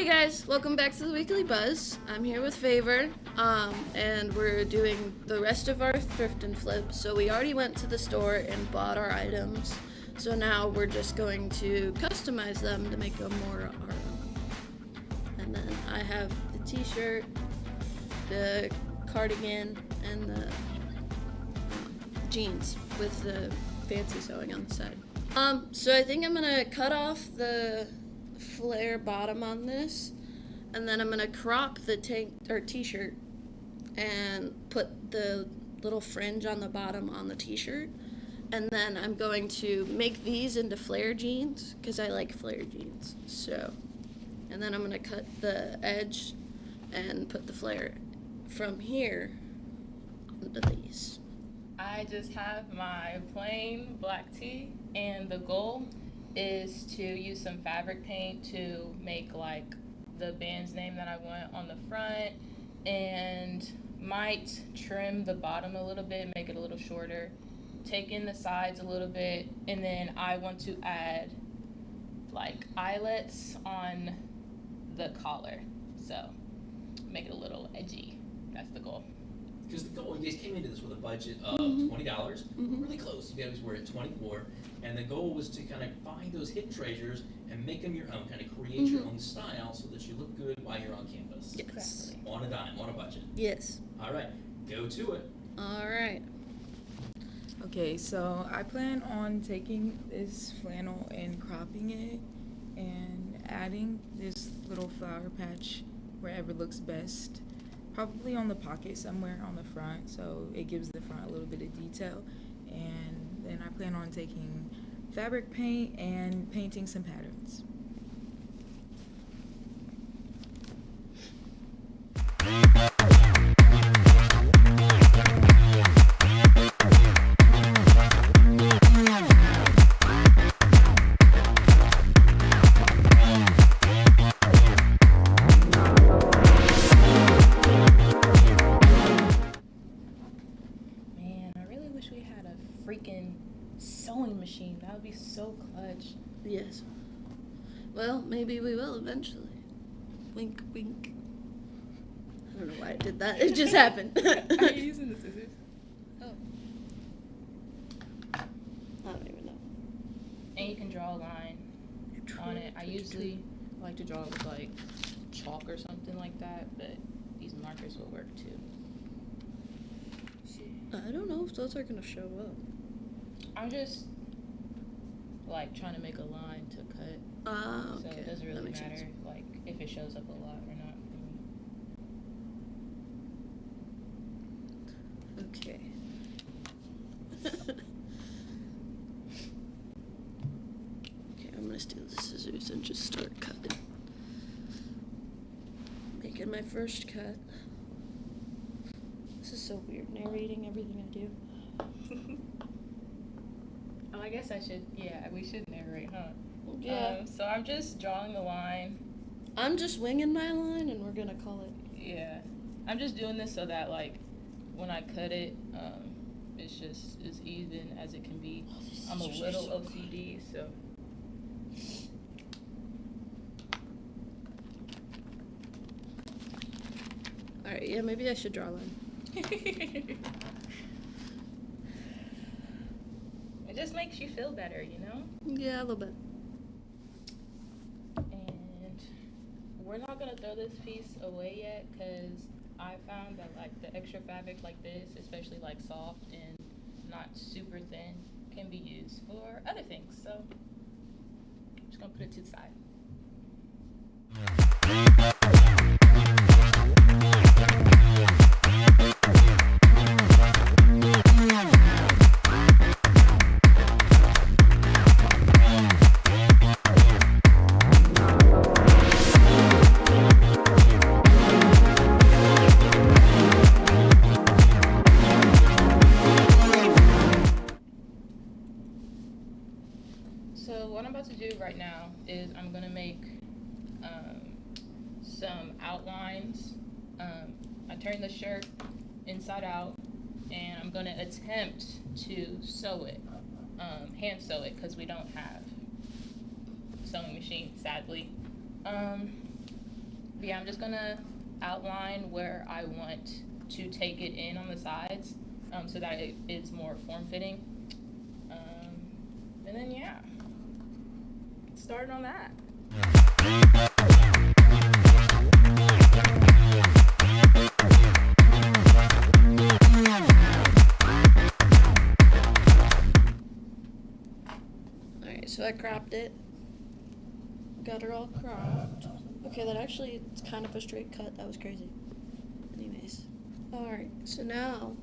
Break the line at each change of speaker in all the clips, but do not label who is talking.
Hey guys, welcome back to the Weekly Buzz. I'm here with Phavor, and we're doing the rest of our thrift and flip. So we already went to the store and bought our items. So now we're just going to customize them to make them more our own. And then I have the t-shirt, the cardigan, and the jeans with the fancy sewing on the side. So I think I'm gonna cut off the flare bottom on this, and then I'm gonna crop the tank or t-shirt and put the little fringe on the bottom on the t-shirt, and then I'm going to make these into flare jeans because I like flare jeans. So, and then I'm gonna cut the edge and put the flare from here onto these.
I just have my plain black tee, and the goal is to use some fabric paint to make like the band's name that I want on the front, and might trim the bottom a little bit, make it a little shorter, take in the sides a little bit, and then I want to add like eyelets on the collar, so make it a little edgy. That's the goal.
Because the goal, you guys came into this with a budget of $20, really close. You guys were at 24, and the goal was to kind of find those hidden treasures and make them your own, kind of create your own style so that you look good while you're on campus.
Yes.
Exactly.
On a dime, on a budget.
Yes.
All right, go to it.
All right.
Okay, so I plan on taking this flannel and cropping it and adding this little flower patch wherever looks best. Probably on the pocket somewhere on the front, so it gives the front a little bit of detail. And then I plan on taking fabric paint and painting some patterns.
Freaking sewing machine. That would be so clutch.
Yes. Well, maybe we will eventually. Wink, wink. I don't know why I did that. It just happened.
Are you using the scissors?
Oh. I don't even know.
And you can draw a line on it. I usually like to draw with like chalk or something like that, but these markers will work too.
I don't know if those are gonna show up.
I'm just like trying to make a line to cut.
Ah, okay.
So it doesn't really
That makes
matter
sense.
like if it shows up a lot or not for me.
Okay. Okay, I'm gonna steal the scissors and just start cutting. Making my first cut. This is so weird, narrating everything I do.
Oh, I guess I should, we should narrate, huh?
Yeah.
So I'm just drawing the line.
I'm just winging my line, and we're gonna call it.
Yeah. I'm just doing this so that, like, when I cut it, it's just as even as it can be. I'm a little OCD, so.
Alright, yeah, maybe I should draw a line.
It just makes you feel better, you know?
Yeah, a little bit.
And we're not gonna throw this piece away yet, because I found that like the extra fabric like this, especially like soft and not super thin, can be used for other things. So I'm just gonna put it to the side. So what I'm about to do right now is I'm gonna make some outlines. I turned the shirt inside out, and I'm gonna attempt to sew it, hand sew it, because we don't have sewing machine, sadly. But yeah, I'm just gonna outline where I want to take it in on the sides, so that it is more form-fitting. And then yeah, get started on that.
Alright, so I cropped it. Got her all cropped. Okay, that actually, it's kind of a straight cut. That was crazy. Anyways. Alright, so now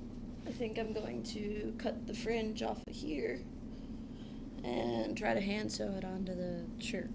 I think I'm going to cut the fringe off of here and try to hand sew it onto the shirt.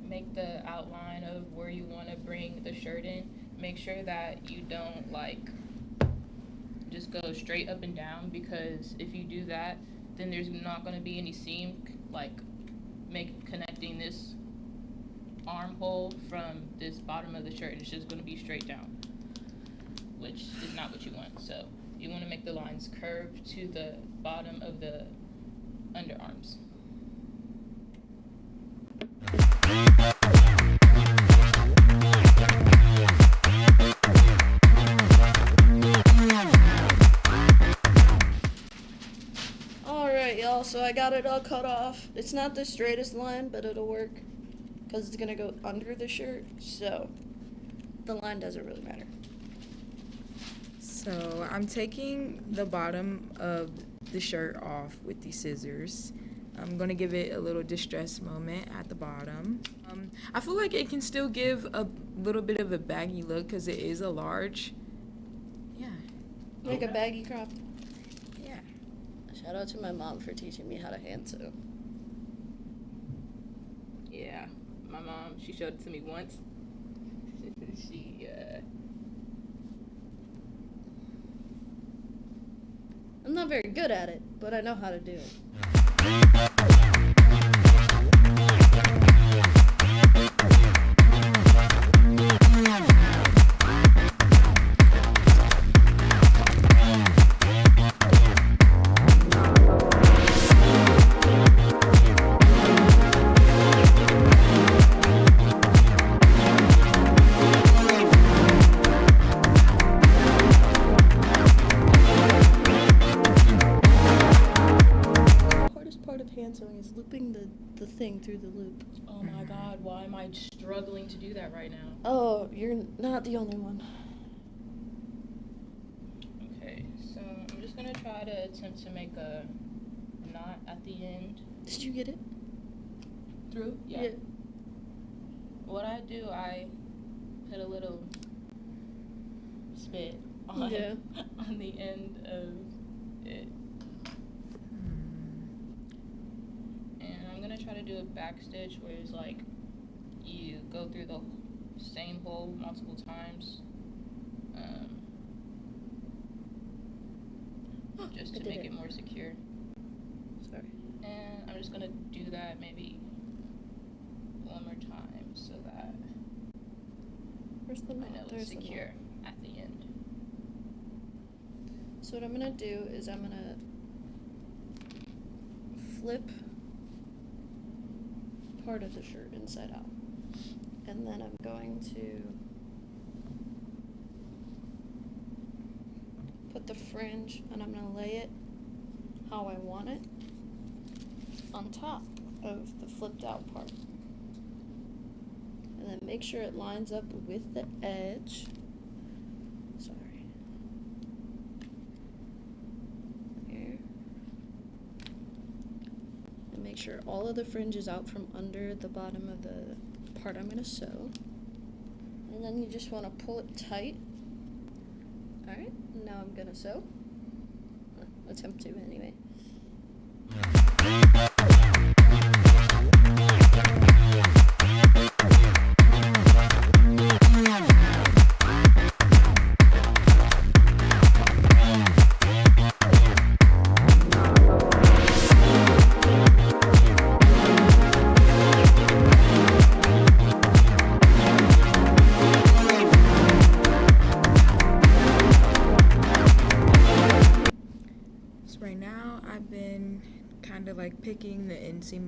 Make the outline of where you want to bring the shirt in. Make sure that you don't like just go straight up and down, because if you do that, then there's not going to be any seam like connecting this armhole from this bottom of the shirt. It's just going to be straight down, which is not what you want. So you want to make the lines curve to the bottom of the underarms.
Alright, y'all, so I got it all cut off. It's not the straightest line, but it'll work because it's gonna go under the shirt, so the line doesn't really matter.
So I'm taking the bottom of the shirt off with these scissors. I'm gonna give it a little distress moment at the bottom. I feel like it can still give a little bit of a baggy look because it is a large. Yeah.
Like a baggy crop.
Yeah.
Shout out to my mom for teaching me how to hand sew.
Yeah, my mom, she showed it to me once.
I'm not very good at it, but I know how to do it. Is looping the thing through the loop.
Oh my god, why am I struggling to do that right now?
Oh, you're not the only one.
Okay, so I'm just gonna try to attempt to make a knot at the end.
Did you get it?
Through? Yeah. What I do, I put a little spit on, on the end of it. Try to do a back stitch where it's like you go through the same hole multiple times, just to make it more secure.
Sorry.
And I'm just gonna do that maybe one more time so that I know it's secure at the end.
So what I'm gonna do is I'm gonna flip part of the shirt inside out, and then I'm going to put the fringe, and I'm going to lay it how I want it on top of the flipped out part, and then make sure it lines up with the edge. Sorry. Here. Make sure all of the fringe is out from under the bottom of the part I'm going to sew. And then you just want to pull it tight. Alright, now I'm going to sew. Attempt to anyway.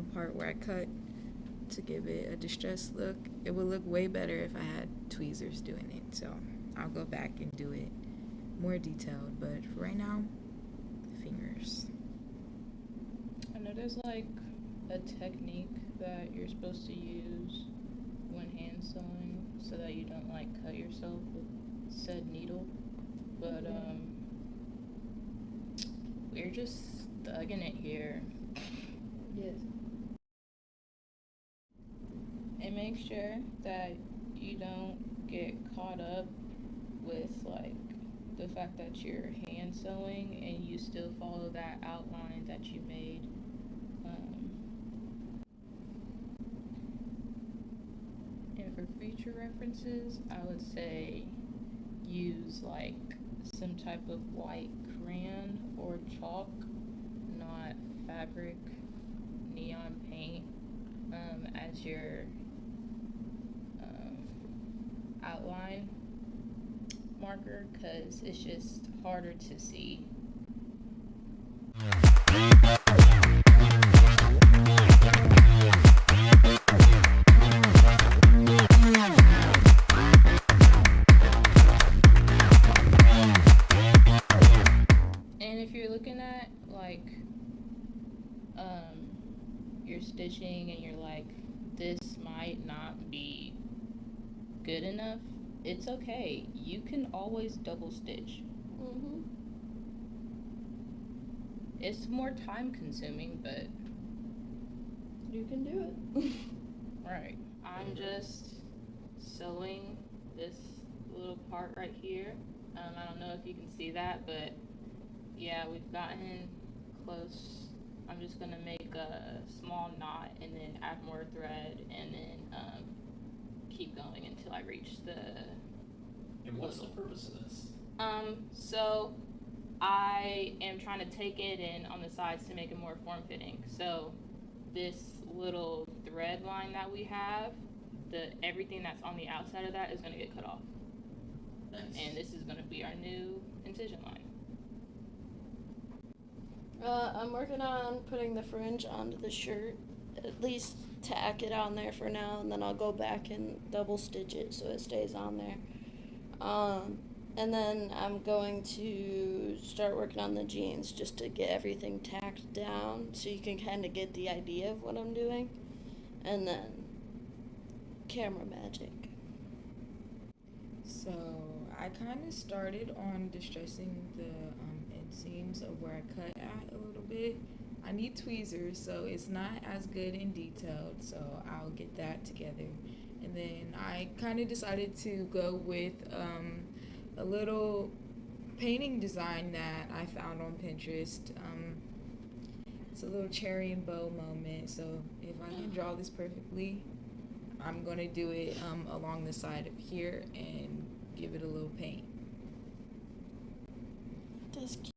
bottom part where I cut to give it a distressed look. It would look way better if I had tweezers doing it, so I'll go back and do it more detailed, but for right now, fingers.
I know there's like a technique that you're supposed to use when hand sewing so that you don't like cut yourself with said needle, but we're just thugging it here.
Yes.
And make sure that you don't get caught up with like the fact that you're hand sewing and you still follow that outline that you made. And for future references, I would say use like some type of white crayon or chalk, not fabric, neon paint, as your outline marker, because it's just harder to see. And if you're looking at like your stitching and you're like, this might not be good enough, it's okay. You can always double stitch.
Mhm.
It's more time consuming, but
You can do it.
right. I'm just sewing this little part right here. I don't know if you can see that, but yeah, we've gotten close. I'm just gonna make a small knot and then add more thread and then keep going until I reach the.
And what's the purpose of this?
So I am trying to take it in on the sides to make it more form-fitting. So this little thread line that we have, everything that's on the outside of that is going to get cut off.
Nice.
And this is going to be our new incision line.
I'm working on putting the fringe onto the shirt, at least tack it on there for now, and then I'll go back and double stitch it so it stays on there. And then I'm going to start working on the jeans just to get everything tacked down so you can kind of get the idea of what I'm doing. And then camera magic.
So I kind of started on distressing the inseams of where I cut at a little bit. I need tweezers, so it's not as good and detailed, so I'll get that together. And then I kind of decided to go with a little painting design that I found on Pinterest. It's a little cherry and bow moment, so if I can draw this perfectly, I'm gonna do it along the side of here and give it a little paint.
That's cute.